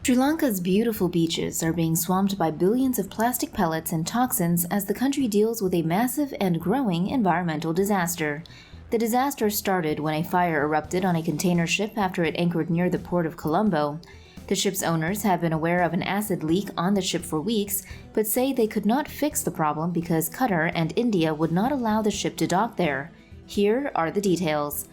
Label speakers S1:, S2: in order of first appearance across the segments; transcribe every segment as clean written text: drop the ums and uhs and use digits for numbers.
S1: Sri Lanka's beautiful beaches are being swamped by billions of plastic pellets and toxins as the country deals with a massive and growing environmental disaster. The disaster started when a fire erupted on a container ship after it anchored near the port of Colombo. The ship's owners have been aware of an acid leak on the ship for weeks, but say they could not fix the problem because Qatar and India would not allow the ship to dock there. Here are the details.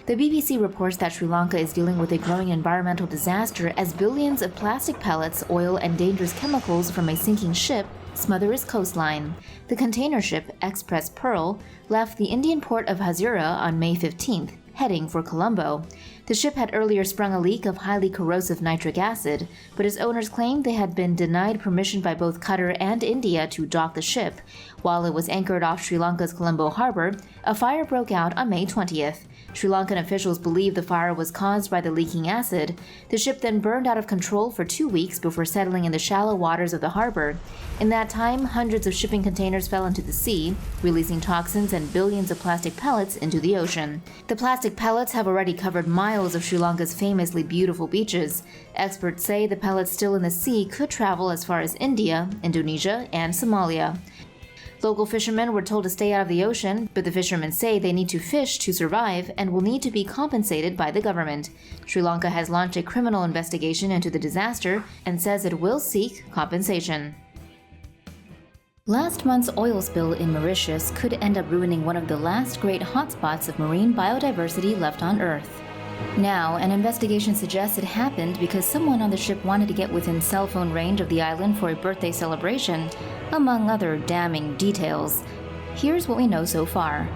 S1: The BBC reports that Sri Lanka is dealing with a growing environmental disaster as billions of plastic pellets, oil, and dangerous chemicals from a sinking ship smother its coastline. The container ship, Express Pearl, left the Indian port of Hazira on May 15th, heading for Colombo. The ship had earlier sprung a leak of highly corrosive nitric acid, but its owners claimed they had been denied permission by both Qatar and India to dock the ship. While it was anchored off Sri Lanka's Colombo harbor, a fire broke out on May 20th. Sri Lankan officials believe the fire was caused by the leaking acid. The ship then burned out of control for 2 weeks before settling in the shallow waters of the harbor. In that time, hundreds of shipping containers fell into the sea, releasing toxins and billions of plastic pellets into the ocean. The plastic pellets have already covered miles of Sri Lanka's famously beautiful beaches. Experts say the pellets still in the sea could travel as far as India, Indonesia, and Somalia. Local fishermen were told to stay out of the ocean, but the fishermen say they need to fish to survive and will need to be compensated by the government. Sri Lanka has launched a criminal investigation into the disaster and says it will seek compensation. Last month's oil spill in Mauritius could end up ruining one of the last great hotspots of marine biodiversity left on Earth. Now, an investigation suggests it happened because someone on the ship wanted to get within cell phone range of the island for a birthday celebration, among other damning details. Here's what we know so far.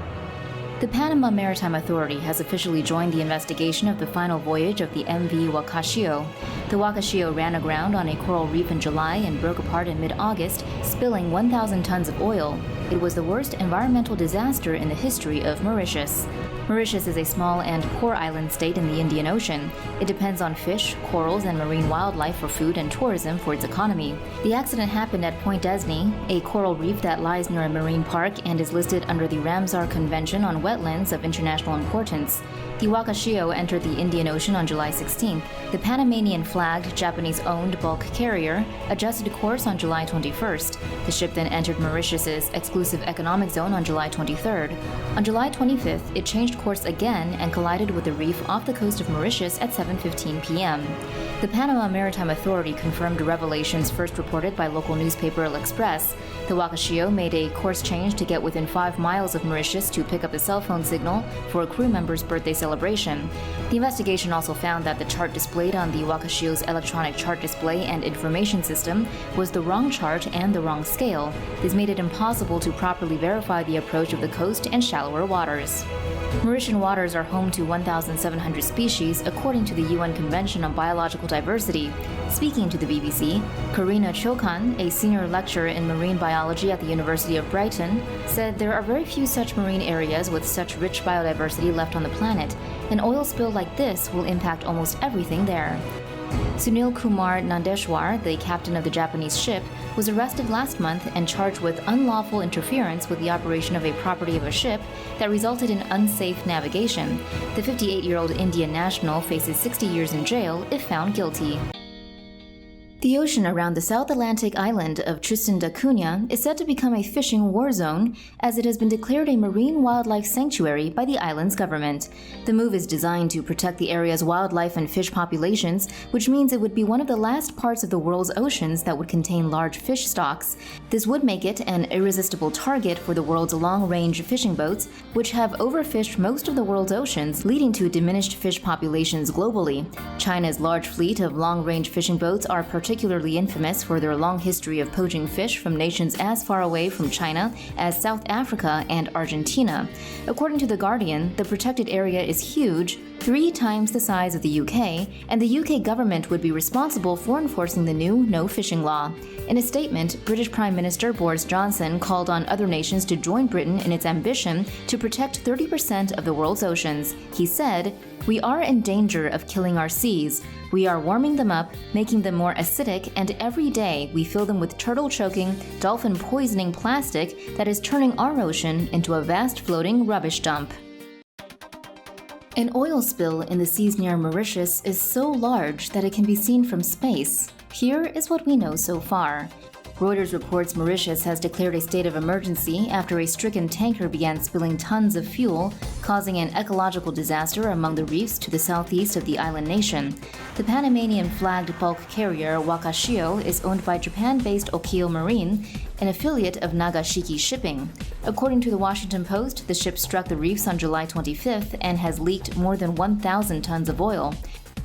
S1: The Panama Maritime Authority has officially joined the investigation of the final voyage of the MV Wakashio. The Wakashio ran aground on a coral reef in July and broke apart in mid-August, spilling 1,000 tons of oil. It was the worst environmental disaster in the history of Mauritius. Mauritius is a small and poor island state in the Indian Ocean. It depends on fish, corals, and marine wildlife for food and tourism for its economy. The accident happened at Point Desny, a coral reef that lies near a marine park and is listed under the Ramsar Convention on Wetlands of International Importance. The Wakashio entered the Indian Ocean on July 16th. The Panamanian-flagged, Japanese-owned bulk carrier adjusted course on July 21st. The ship then entered Mauritius's exclusive economic zone on July 23rd. On July 25th, it changed course again and collided with the reef off the coast of Mauritius at 7:15 p.m. The Panama Maritime Authority confirmed revelations first reported by local newspaper L'Express. The Wakashio made a course change to get within 5 miles of Mauritius to pick up a cell phone signal for a crew member's birthday celebration. The investigation also found that the chart displayed on the Wakashio's electronic chart display and information system was the wrong chart and the wrong scale. This made it impossible to properly verify the approach of the coast and shallower waters. Mauritian waters are home to 1,700 species according to the UN Convention on Biological Diversity. Speaking to the BBC, Karina Chokan, a senior lecturer in marine biology at the University of Brighton, said there are very few such marine areas with such rich biodiversity left on the planet. An oil spill like this will impact almost everything there. Sunil Kumar Nandeshwar, the captain of the Japanese ship, was arrested last month and charged with unlawful interference with the operation of a property of a ship that resulted in unsafe navigation. The 58-year-old Indian national faces 60 years in jail if found guilty. The ocean around the South Atlantic island of Tristan da Cunha is said to become a fishing war zone, as it has been declared a marine wildlife sanctuary by the island's government. The move is designed to protect the area's wildlife and fish populations, which means it would be one of the last parts of the world's oceans that would contain large fish stocks. This would make it an irresistible target for the world's long-range fishing boats, which have overfished most of the world's oceans, leading to diminished fish populations globally. China's large fleet of long-range fishing boats are particularly infamous for their long history of poaching fish from nations as far away from China as South Africa and Argentina. According to The Guardian, the protected area is huge, 3 times the size of the UK, and the UK government would be responsible for enforcing the new no-fishing law. In a statement, British Prime Minister Boris Johnson called on other nations to join Britain in its ambition to protect 30% of the world's oceans. He said, "We are in danger of killing our seas. We are warming them up, making them more acidic, and every day we fill them with turtle-choking, dolphin-poisoning plastic that is turning our ocean into a vast floating rubbish dump." An oil spill in the seas near Mauritius is so large that it can be seen from space. Here is what we know so far. Reuters reports Mauritius has declared a state of emergency after a stricken tanker began spilling tons of fuel, causing an ecological disaster among the reefs to the southeast of the island nation. The Panamanian-flagged bulk carrier Wakashio is owned by Japan-based Okio Marine, an affiliate of Nagashiki Shipping. According to the Washington Post, the ship struck the reefs on July 25th and has leaked more than 1,000 tons of oil.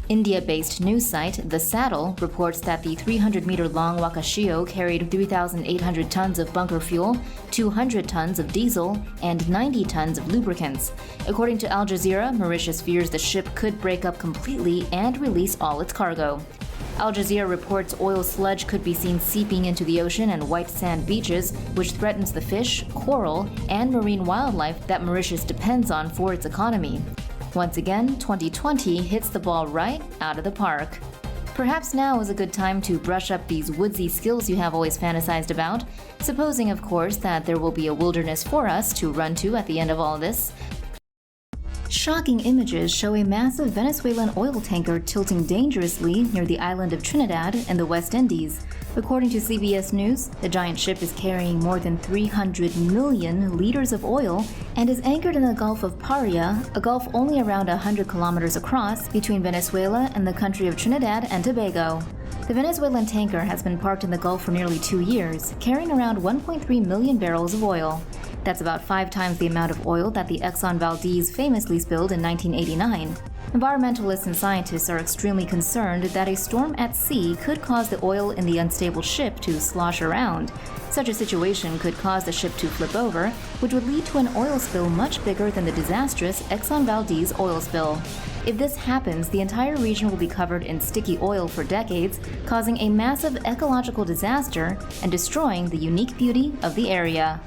S1: India-based news site The Saddle reports that the 300-meter-long Wakashio carried 3,800 tons of bunker fuel, 200 tons of diesel, and 90 tons of lubricants. According to Al Jazeera, Mauritius fears the ship could break up completely and release all its cargo. Al Jazeera reports oil sludge could be seen seeping into the ocean and white sand beaches, which threatens the fish, coral, and marine wildlife that Mauritius depends on for its economy. Once again, 2020 hits the ball right out of the park. Perhaps now is a good time to brush up these woodsy skills you have always fantasized about, supposing, of course, that there will be a wilderness for us to run to at the end of all this. Shocking images show a massive Venezuelan oil tanker tilting dangerously near the island of Trinidad in the West Indies. According to CBS News, the giant ship is carrying more than 300 million liters of oil and is anchored in the Gulf of Paria, a gulf only around 100 kilometers across between Venezuela and the country of Trinidad and Tobago. The Venezuelan tanker has been parked in the Gulf for nearly 2 years, carrying around 1.3 million barrels of oil. That's about 5 times the amount of oil that the Exxon Valdez famously spilled in 1989. Environmentalists and scientists are extremely concerned that a storm at sea could cause the oil in the unstable ship to slosh around. Such a situation could cause the ship to flip over, which would lead to an oil spill much bigger than the disastrous Exxon Valdez oil spill. If this happens, the entire region will be covered in sticky oil for decades, causing a massive ecological disaster and destroying the unique beauty of the area.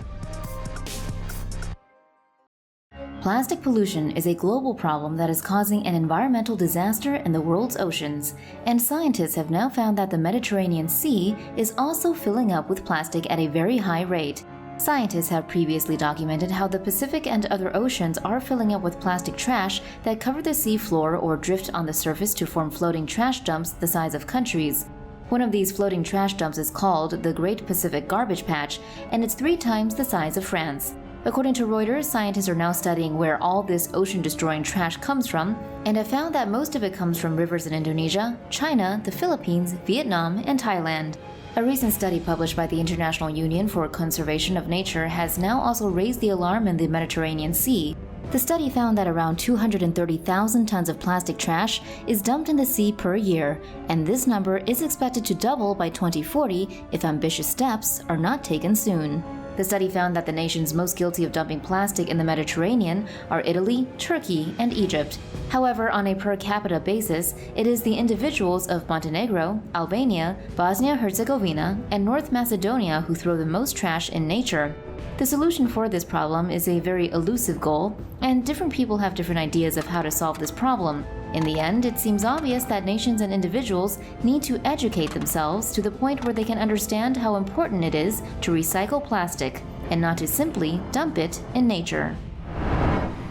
S1: Plastic pollution is a global problem that is causing an environmental disaster in the world's oceans, and scientists have now found that the Mediterranean Sea is also filling up with plastic at a very high rate. Scientists have previously documented how the Pacific and other oceans are filling up with plastic trash that cover the sea floor or drift on the surface to form floating trash dumps the size of countries. One of these floating trash dumps is called the Great Pacific Garbage Patch, and it's 3 times the size of France. According to Reuters, scientists are now studying where all this ocean-destroying trash comes from, and have found that most of it comes from rivers in Indonesia, China, the Philippines, Vietnam, and Thailand. A recent study published by the International Union for Conservation of Nature has now also raised the alarm in the Mediterranean Sea. The study found that around 230,000 tons of plastic trash is dumped in the sea per year, and this number is expected to double by 2040 if ambitious steps are not taken soon. The study found that the nations most guilty of dumping plastic in the Mediterranean are Italy, Turkey, and Egypt. However, on a per capita basis, it is the individuals of Montenegro, Albania, Bosnia-Herzegovina, and North Macedonia who throw the most trash in nature. The solution for this problem is a very elusive goal, and different people have different ideas of how to solve this problem. In the end, it seems obvious that nations and individuals need to educate themselves to the point where they can understand how important it is to recycle plastic, and not to simply dump it in nature.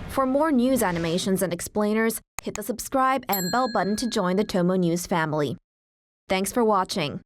S2: For more news animations and explainers, hit the subscribe and bell button to join the TomoNews family. Thanks for watching.